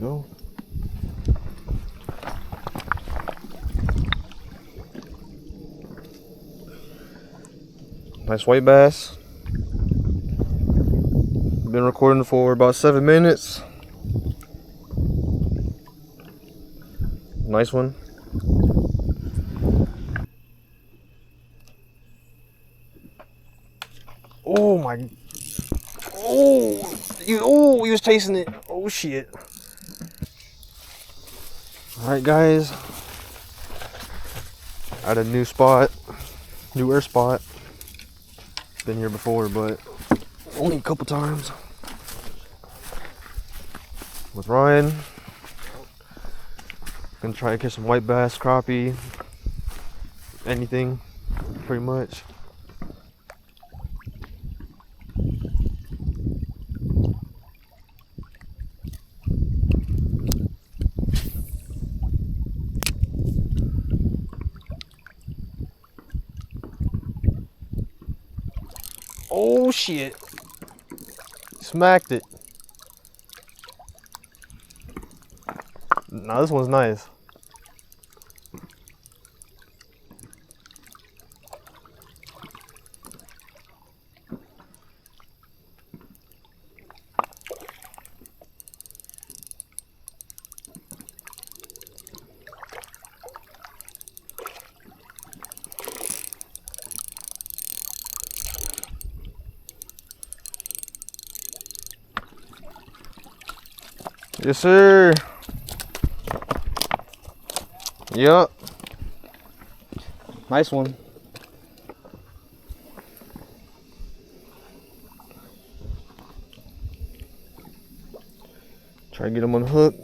Go. Nice white bass. Been recording for about 7 minutes. Nice one. Oh my. Oh, he was chasing it. Oh shit. Alright guys. At a new spot. Newer spot. Been here before, but only a couple times. With Ryan. Gonna try to catch some white bass, crappie, anything, pretty much. Oh shit. Smacked it. Nah, this one's nice. Yes, sir. Yup. Nice one. Try to get him on the hook.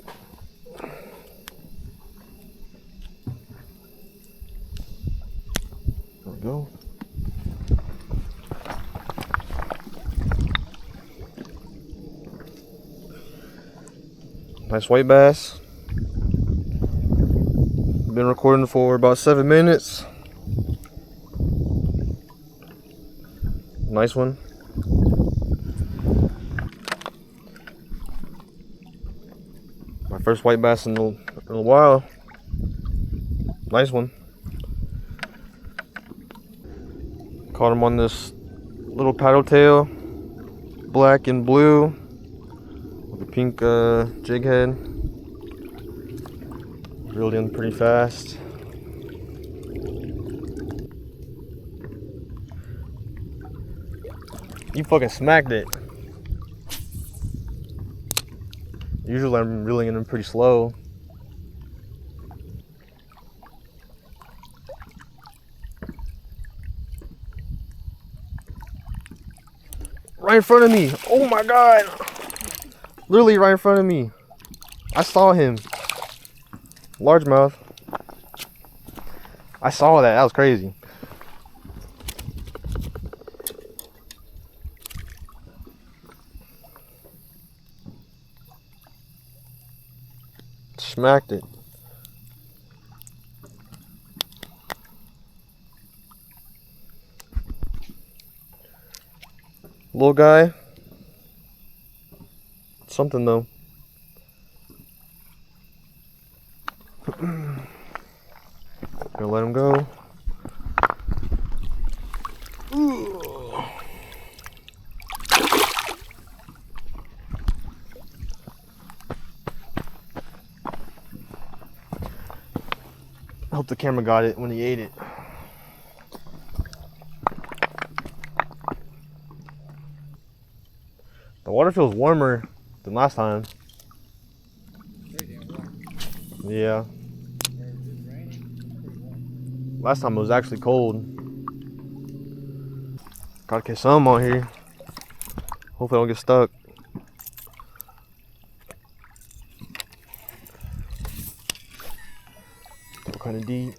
There we go. Nice white bass. Been recording for about 7 minutes. Nice one. My first white bass in a while. Nice one. Caught him on this little paddle tail, black and blue, with a pink jig head. Reeled in pretty fast. You fucking smacked it. Usually I'm reeling in them pretty slow. Right in front of me. Oh my god. Literally right in front of me. I saw him. Largemouth. I saw that. That was crazy. Smacked it. Little guy. Something though. Gonna let him go. Ooh. I hope the camera got it when he ate it. The water feels warmer than last time. Yeah. Last time it was actually cold. Gotta catch some on here. Hopefully I don't get stuck. Still kind of deep.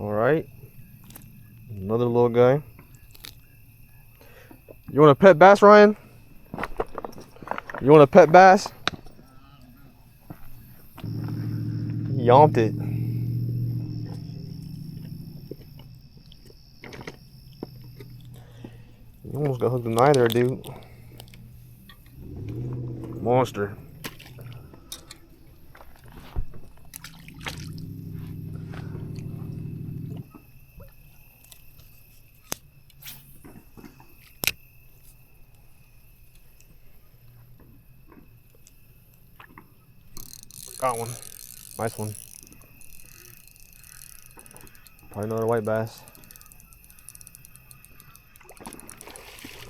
Alright. Another little guy. You want a pet bass, Ryan? You want a pet bass? He yomped it. You almost got hooked in the eye there, dude. Monster. Got one. Nice one. Probably another white bass.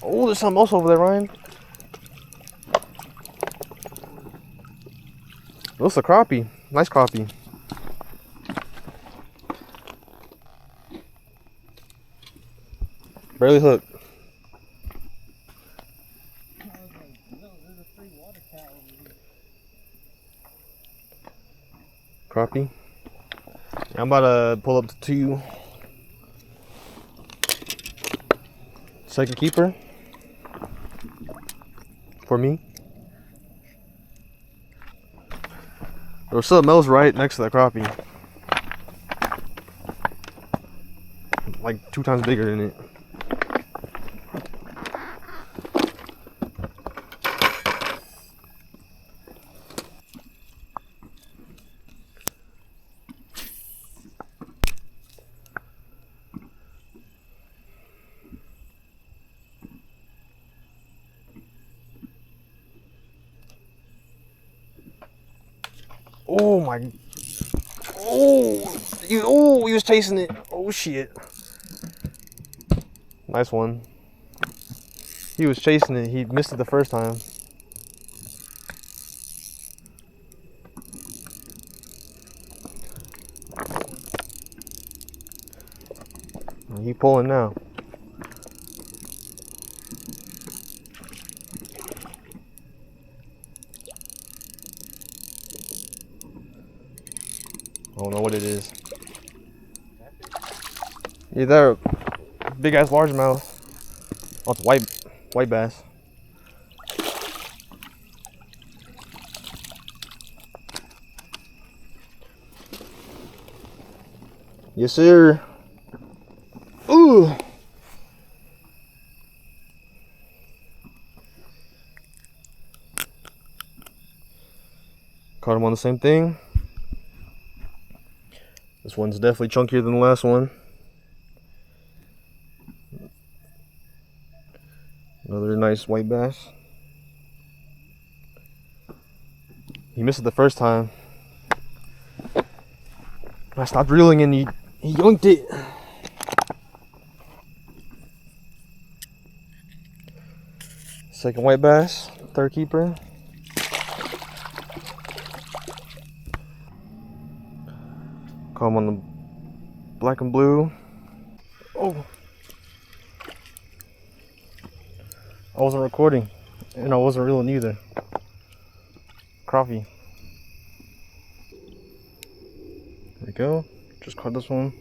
Oh, there's something else over there, Ryan. Looks a crappie. Nice crappie. Barely hooked. Crappie. Yeah, I'm about to pull up to 2. Second keeper. For me. There was something else right next to that crappie. Like 2 times bigger than it. Oh my. Oh, he was chasing it. Oh shit. Nice one. He was chasing it. He missed it the first time. He pulling now. I don't know what it is. Either big ass largemouth. Oh, it's white bass. Yes, sir. Ooh. Caught him on the same thing. This one's definitely chunkier than the last one. Another nice white bass. He missed it the first time. I stopped reeling and he yoinked it. Second white bass, third keeper. Caught him on the black and blue. Oh. I wasn't recording and I wasn't reeling either. Crappie. There we go. Just caught this one.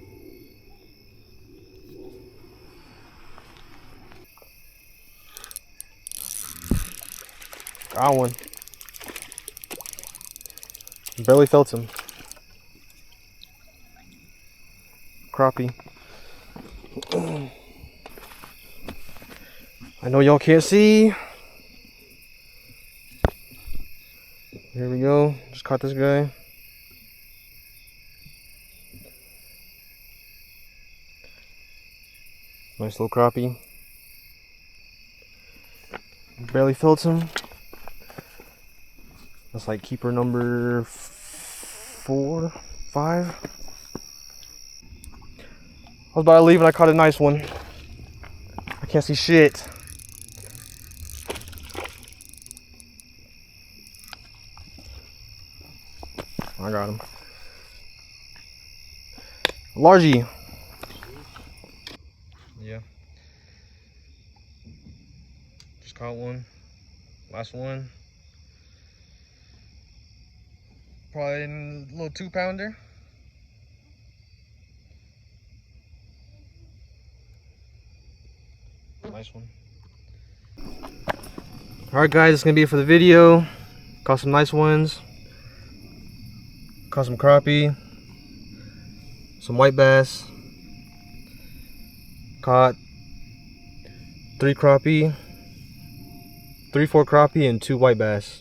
Got one. Barely felt him. Crappie. I know y'all can't see. Here we go. Just caught this guy. Nice little crappie. Barely felt him. That's like keeper number 4, 5. I was about to leave and I caught a nice one. I can't see shit. I got him. Largie. Yeah. Just caught one. Last one. Probably a little 2-pounder. nice one. Alright guys, it's gonna be it for the video. Caught some nice ones. Caught some crappie. Some white bass. Caught 3 crappie. 3-4 crappie and 2 white bass.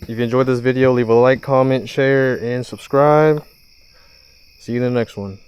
If you enjoyed this video, leave a like, comment, share, and subscribe. See you in the next one.